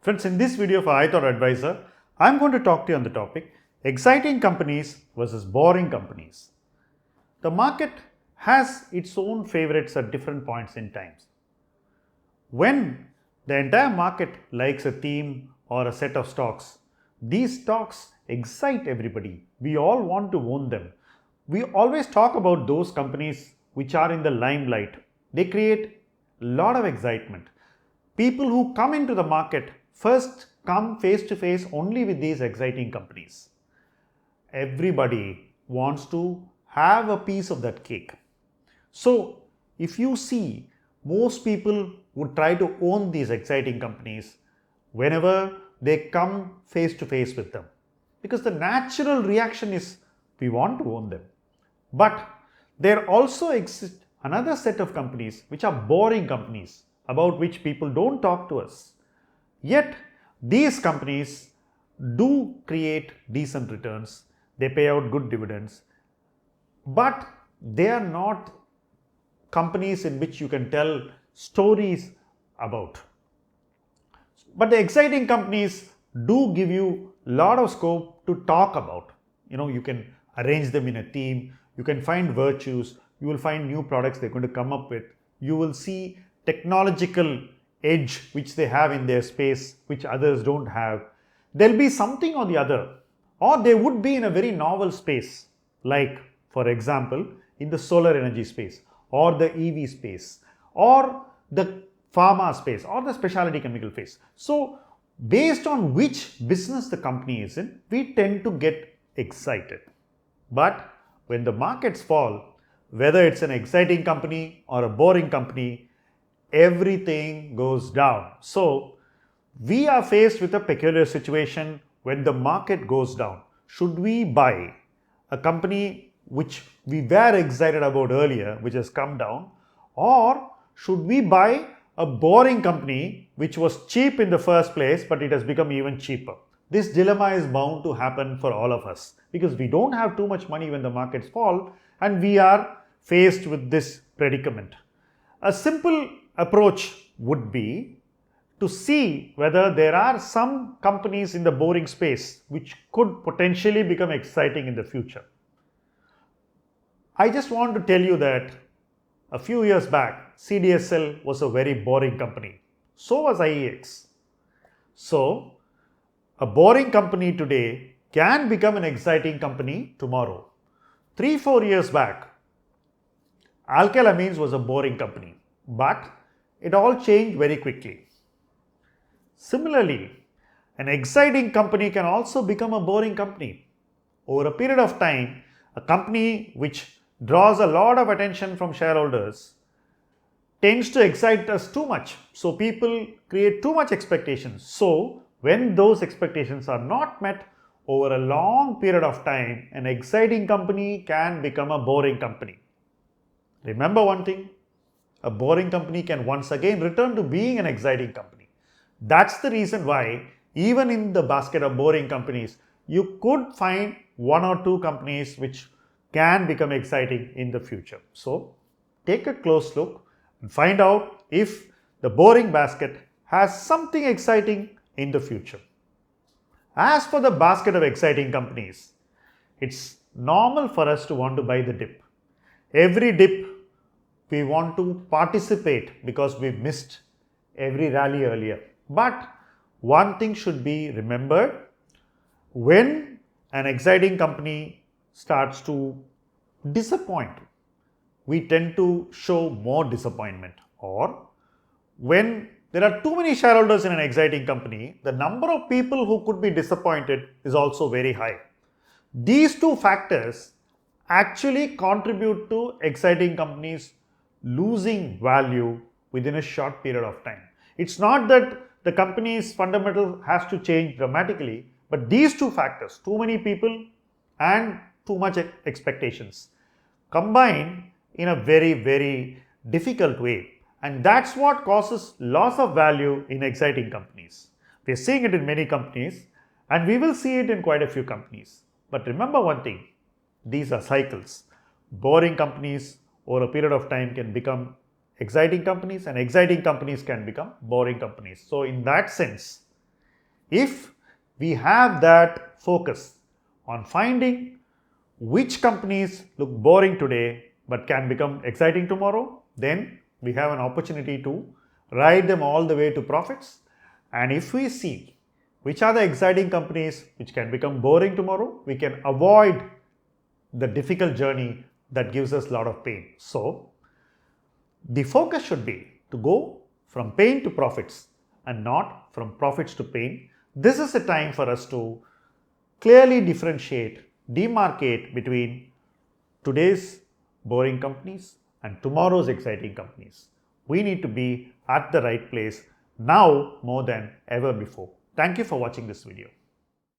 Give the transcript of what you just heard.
Friends, in this video for ithought Advisor, I am going to talk to you on the topic exciting companies versus boring companies. The market has its own favorites at different points in time. When the entire market likes a theme or a set of stocks, these stocks excite everybody. We all want to own them. We always talk about those companies which are in the limelight. They create a lot of excitement. People who come into the market first come face to face only with these exciting companies. Everybody wants to have a piece of that cake. So, if you see, most people would try to own these exciting companies whenever they come face to face with them. Because the natural reaction is we want to own them. But there also exists another set of companies which are boring companies about which people don't talk to us. Yet these companies do create decent returns, they pay out good dividends, but they are not companies in which you can tell stories about. But the exciting companies do give you a lot of scope to talk about. You can arrange them in a theme, you can find virtues, you will find new products they're going to come up with, you will see technological edge which they have in their space which others don't have. There'll be something or the other, or they would be in a very novel space, like for example in the solar energy space or the EV space or the pharma space or the specialty chemical space. So based on which business the company is in, we tend to get excited. But when the markets fall, whether it's an exciting company or a boring company, everything goes down. So we are faced with a peculiar situation when the market goes down. Should we buy a company which we were excited about earlier, which has come down, or should we buy a boring company which was cheap in the first place but it has become even cheaper? This dilemma is bound to happen for all of us because we don't have too much money when the markets fall and we are faced with this predicament. A simple approach would be to see whether there are some companies in the boring space which could potentially become exciting in the future. I just want to tell you that a few years back, CDSL was a very boring company. So was IEX. So, a boring company today can become an exciting company tomorrow. 3-4 years back, Alkylamines was a boring company, but it all changed very quickly. Similarly, an exciting company can also become a boring company. Over a period of time, a company which draws a lot of attention from shareholders tends to excite us too much. So people create too much expectations. So when those expectations are not met over a long period of time, an exciting company can become a boring company. Remember one thing, a boring company can once again return to being an exciting company. That's the reason why even in the basket of boring companies, you could find one or two companies which can become exciting in the future. So take a close look and find out if the boring basket has something exciting in the future. As for the basket of exciting companies, it's normal for us to want to buy the dip. Every dip we want to participate because we missed every rally earlier. But one thing should be remembered, when an exciting company starts to disappoint, we tend to show more disappointment. Or when there are too many shareholders in an exciting company, the number of people who could be disappointed is also very high. These two factors actually contribute to exciting companies losing value within a short period of time. It's not that the company's fundamental has to change dramatically, but these two factors, too many people and too much expectations, combine in a very, very difficult way. And that's what causes loss of value in exciting companies. We're seeing it in many companies and we will see it in quite a few companies. But remember one thing, these are cycles. Boring companies over a period of time can become exciting companies and exciting companies can become boring companies. So in that sense, If we have that focus on finding which companies look boring today but can become exciting tomorrow, then we have an opportunity to ride them all the way to profits. And if we see which are the exciting companies which can become boring tomorrow, we can avoid the difficult journey that gives us a lot of pain. So, the focus should be to go from pain to profits and not from profits to pain. This is a time for us to clearly differentiate, demarcate between today's boring companies and tomorrow's exciting companies. We need to be at the right place now more than ever before. Thank you for watching this video.